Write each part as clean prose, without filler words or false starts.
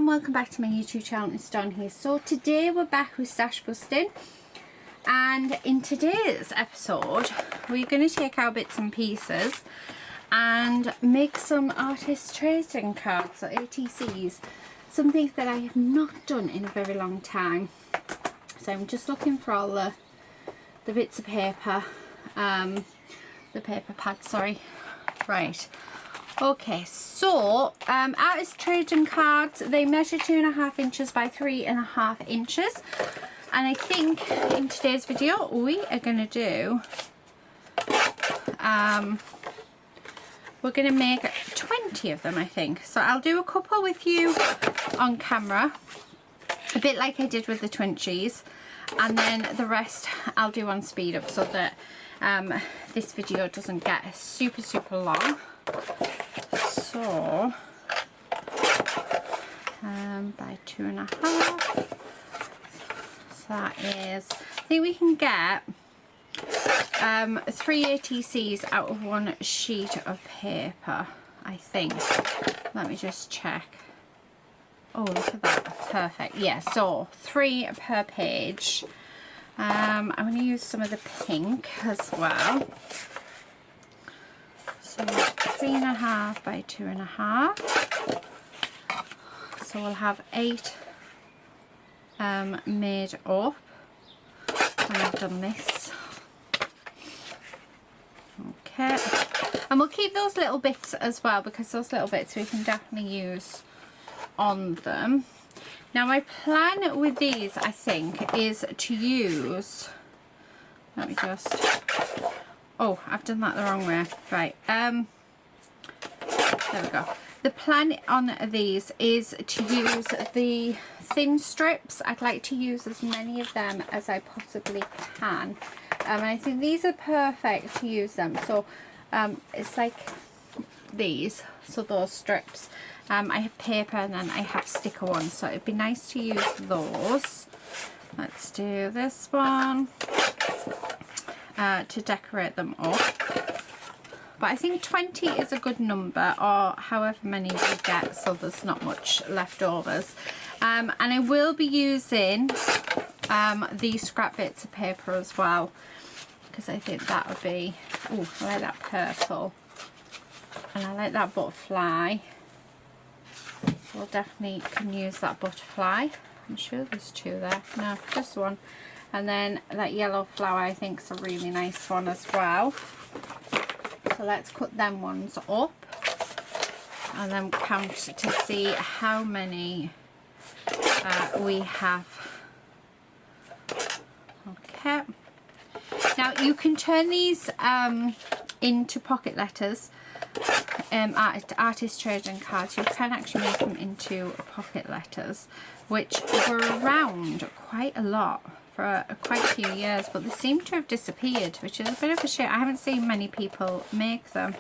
and welcome back to my YouTube channel. It's Dawn here. So today we're back with stash busting, and in today's episode we're going to take our bits and pieces and make some artist trading cards, or ATCs, something that I have not done in a very long time. So I'm just looking for all the bits of paper, the paper pad, sorry. Right, okay, so artist trading cards, they measure 2.5 inches by 3.5 inches, and I think in today's video we are going to do we're going to make 20 of them, I think. So I'll do a couple with you on camera, a bit like I did with the Twinchies, and then the rest I'll do on speed up so that this video doesn't get super long. So by 2.5, so that is, I think we can get 3 ATCs out of one sheet of paper, I think. Let me just check. Oh, look at that, perfect. Yeah, so 3 per page. I'm going to use some of the pink as well. So 3.5 by 2.5. So we'll have 8 made up when I've done this. Okay, and we'll keep those little bits as well, because those little bits we can definitely use on them. Now my plan with these, I think, is to use, let me just, oh, I've done that the wrong way. Right, there we go. The plan on these is to use the thin strips. I'd like to use as many of them as I possibly can. And I think these are perfect to use them. So it's like these, so those strips. I have paper and then I have sticker ones, so it'd be nice to use those. Let's do this one to decorate them up. But I think 20 is a good number, or however many we get, so there's not much leftovers. And I will be using these scrap bits of paper as well, because I think that would be, oh, I like that purple, and I like that butterfly. So we'll definitely can use that butterfly. I'm sure there's 2 there. No, just one. And then that yellow flower I think is a really nice one as well. So let's cut them ones up and then count to see how many we have. Okay. Now you can turn these into pocket letters. Artist trading cards, you can actually make them into pocket letters, which were around quite a lot for quite a few years, but they seem to have disappeared, which is a bit of a shame. I haven't seen many people make them,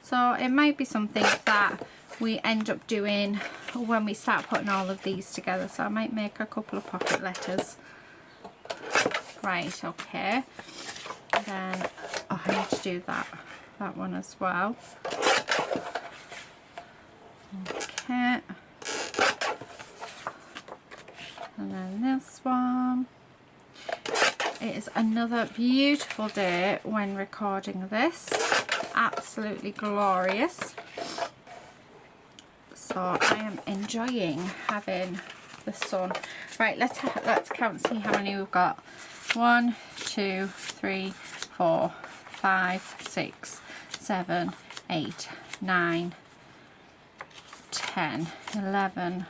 so it might be something that we end up doing when we start putting all of these together. So I might make a couple of pocket letters. Right, okay. And then oh, I need to do that one as well. Okay, and then this one. It is another beautiful day when recording this, absolutely glorious. So I am enjoying having the sun. Right, let's count, see how many we've got. 1, 2, 3, 4, 5, 6, 7, 8, 9, 10, 11,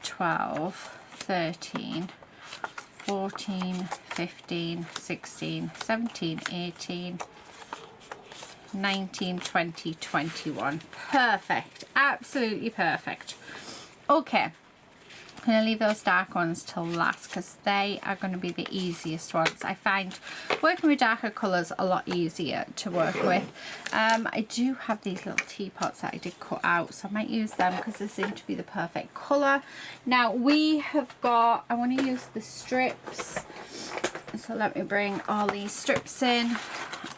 12, 13, 14, 15, 16, 17, 18, 19, 20, 21. Perfect, absolutely perfect. Okay, I'm going to leave those dark ones till last because they are going to be the easiest ones. I find working with darker colours a lot easier to work with. I do have these little teapots that I did cut out, so I might use them because they seem to be the perfect colour. Now we have got, I want to use the strips, so let me bring all these strips in.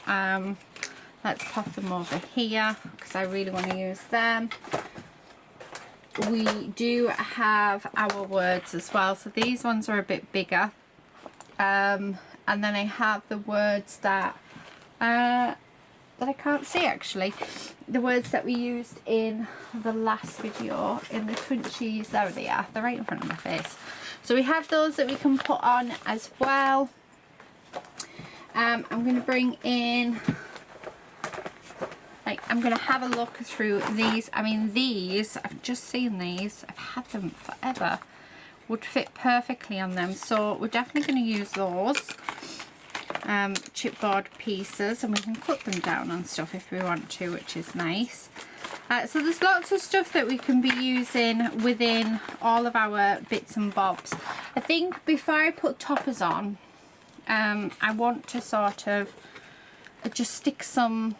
Let's pop them over here because I really want to use them. we do have our words as well. So these ones are a bit bigger. And then I have the words that I can't see actually. The words that we used in the last video in the crunchies. There they are. They're right in front of my face. So we have those that we can put on as well. I'm going to bring in, like, I'm going to have a look through these. I mean, these, I've just seen these. I've had them forever. Would fit perfectly on them. So we're definitely going to use those. Chipboard pieces, and we can cut them down and stuff if we want to, which is nice. So there's lots of stuff that we can be using within all of our bits and bobs. I think before I put toppers on, I want to sort of just stick some,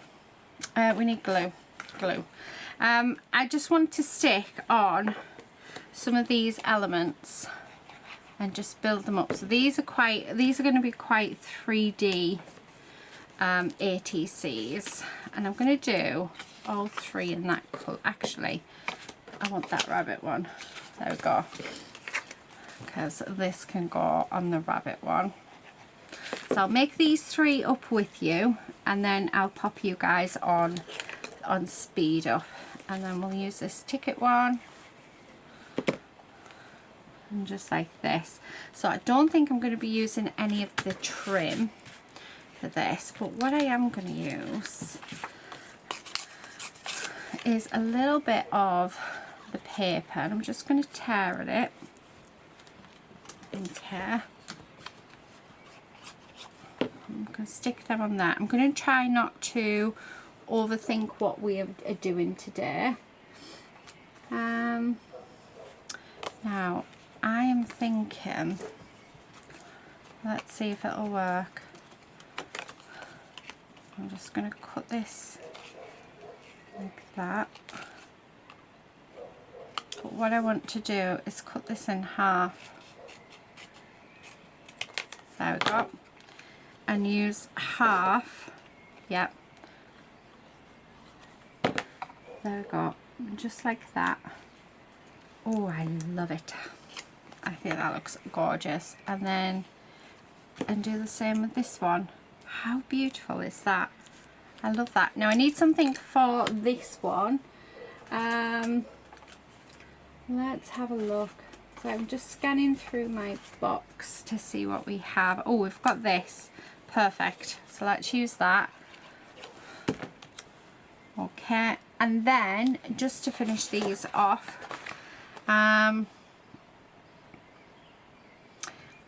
we need glue. I just want to stick on some of these elements and just build them up. So these are going to be quite 3D ATCs, and I'm going to do all three in that colour. Actually, I want that rabbit one. There we go, because this can go on the rabbit one. So I'll make these three up with you, and then I'll pop you guys on speed up, and then we'll use this ticket one. And just like this. So I don't think I'm going to be using any of the trim for this, but what I am going to use is a little bit of the paper, and I'm just going to tear at it. Okay, I'm going to stick them on that. I'm going to try not to overthink what we are doing today. Now I am thinking, let's see if it'll work. I'm just going to cut this like that. But what I want to do is cut this in half. There we go. And use half. Yep. There we go. Just like that. Oh, I love it. I think that looks gorgeous. And do the same with this one. How beautiful is that? I love that. Now I need something for this one. Let's have a look. So I'm just scanning through my box to see what we have. Oh, we've got this. Perfect. So let's use that. Okay. And then just to finish these off,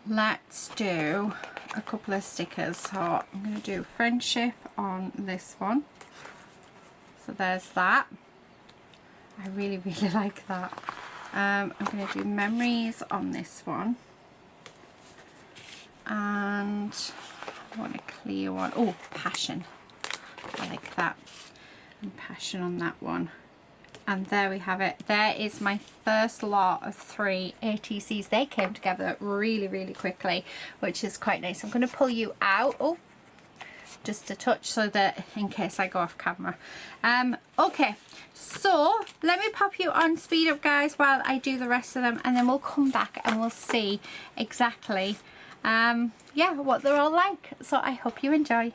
let's do a couple of stickers. So I'm going to do friendship on this one. So there's that. I really like that. I'm going to do memories on this one. And I want a clear one. Oh, passion. I like that. And passion on that one. And there we have it. There is my first lot of 3 ATCs. They came together really quickly, which is quite nice. I'm going to pull you out. Oh, just a touch so that in case I go off camera. Okay, so let me pop you on speed up, guys, while I do the rest of them, and then we'll come back and we'll see exactly yeah, what they're all like. So I hope you enjoy.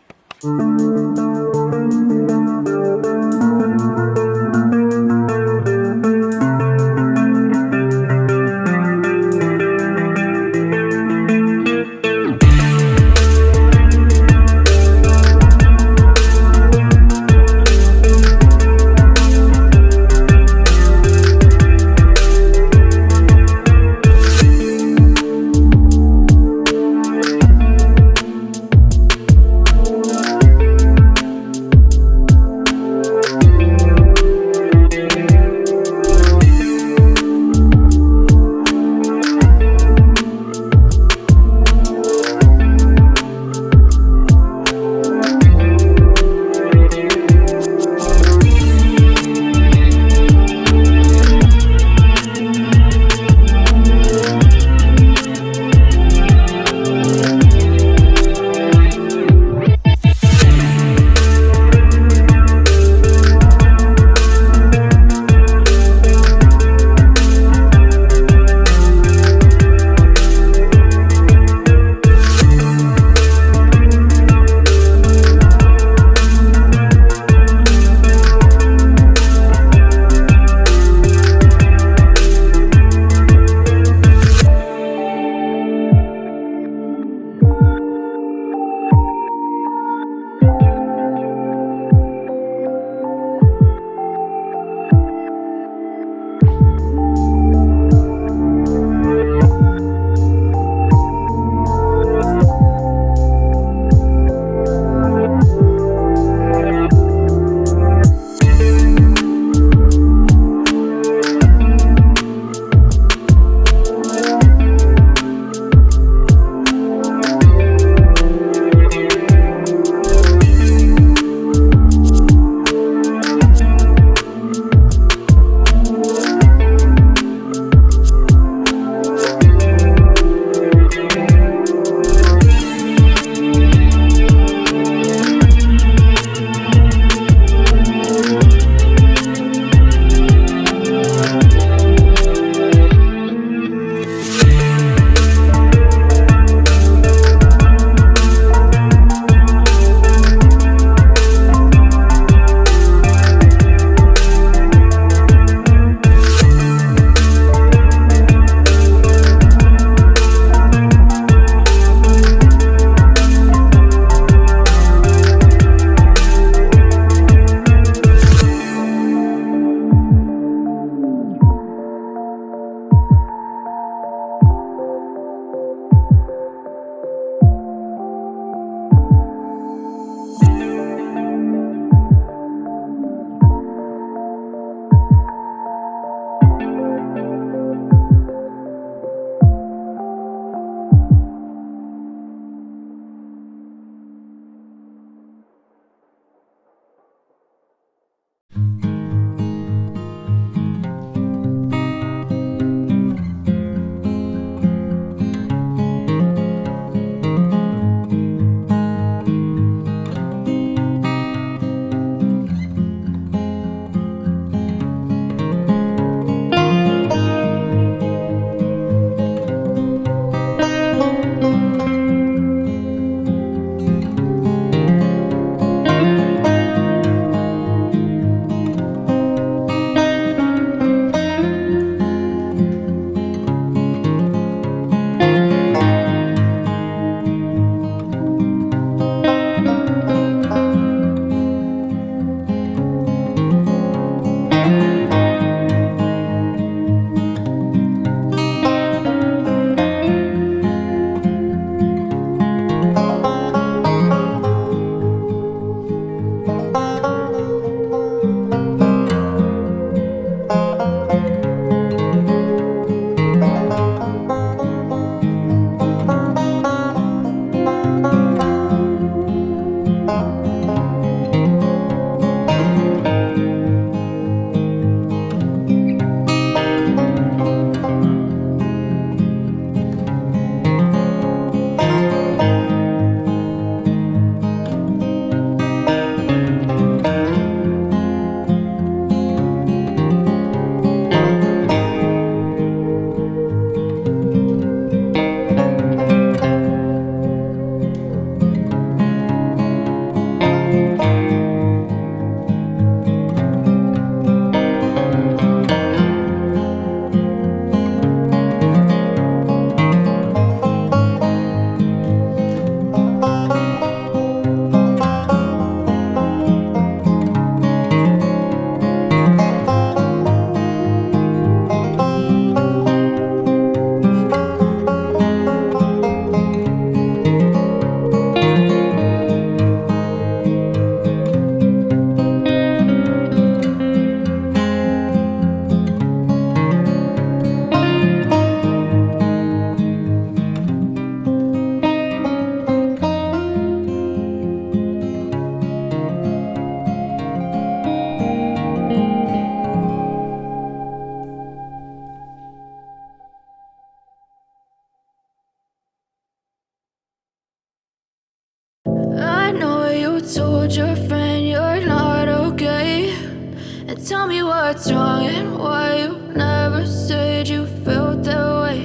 tell me what's wrong and why you never said you felt that way.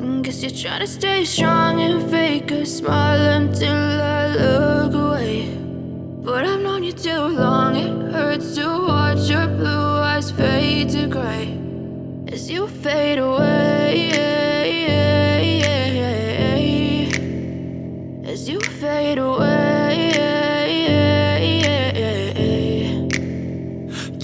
And guess you're trying to stay strong and fake a smile until I look away. But I've known you too long, it hurts to watch your blue eyes fade to gray as you fade away, as you fade away.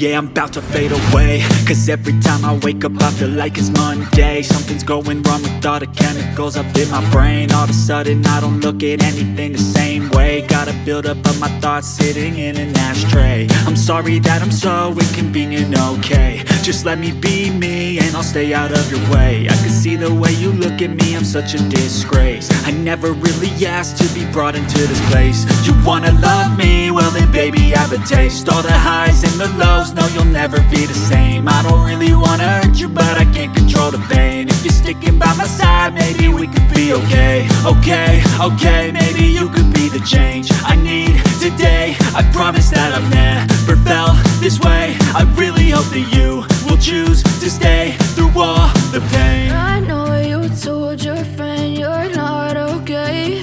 Yeah, I'm about to fade away, cause every time I wake up I feel like it's Monday. Something's going wrong with all the chemicals up in my brain. All of a sudden I don't look at anything the same way. Gotta build up of my thoughts sitting in an ashtray. I'm sorry that I'm so inconvenient, okay. Just let me be me and I'll stay out of your way. I can see the way you look at me, I'm such a disgrace. I never really asked to be brought into this place. You wanna love me? Well then baby I have a taste. All the highs and the lows, no you'll never be the same. I don't really wanna hurt you but I can't control the pain. If you're sticking by my side maybe we could be okay. Okay, maybe you could be the change I need today. I promise that I've never felt this way. I really hope that you will choose to stay through all the pain. I know you told your friend you're not okay,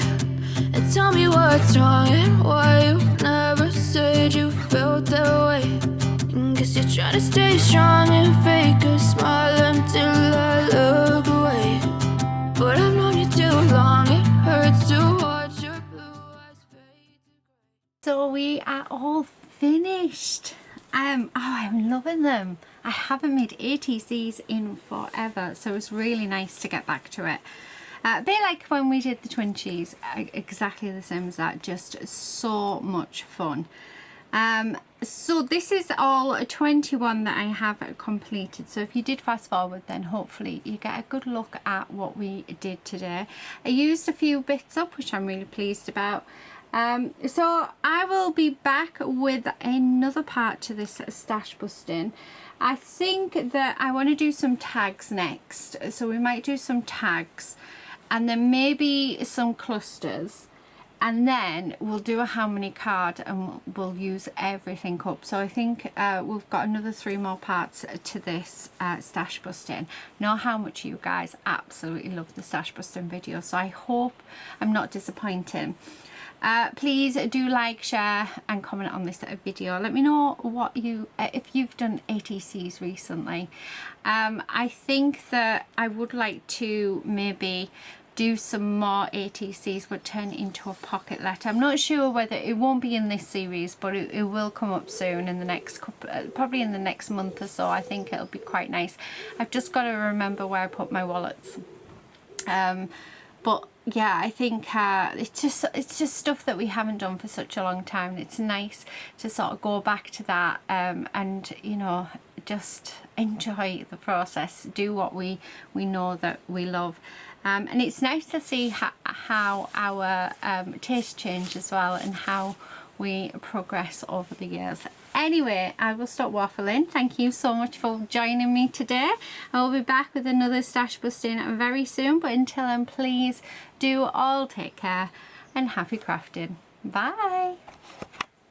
and tell me what's wrong and why you never said you felt that way. And guess you're trying to stay strong and fake a smile until I look away. But I've known you too long, it hurts to watch your blue eyes fade. So we are all finished. I'm loving them. I haven't made ATCs in forever, so it's really nice to get back to it. A bit like when we did the twin cheese, exactly the same as that, just so much fun. So this is all 21 that I have completed. So if you did fast forward, then hopefully you get a good look at what we did today. I used a few bits up, which I'm really pleased about. So I will be back with another part to this stash busting. I think that I want to do some tags next, so we might do some tags and then maybe some clusters, and then we'll do a how many card and we'll use everything up. So I think we've got another 3 more parts to this stash busting. Know how much you guys absolutely love the stash busting video, so I hope I'm not disappointing. Please do like, share and comment on this video. Let me know what you if you've done ATCs recently. I think that I would like to maybe do some more ATCs but turn it into a pocket letter. I'm not sure whether it won't be in this series, but it will come up soon in the next couple, probably in the next month or so. I think it'll be quite nice. I've just got to remember where I put my wallets. But yeah, I think it's just stuff that we haven't done for such a long time. It's nice to sort of go back to that and you know, just enjoy the process, do what we know that we love. And it's nice to see how our taste change as well, and how we progress over the years. Anyway, I will stop waffling. Thank you so much for joining me today. I will be back with another stash busting very soon, but until then, please do all take care and happy crafting. Bye.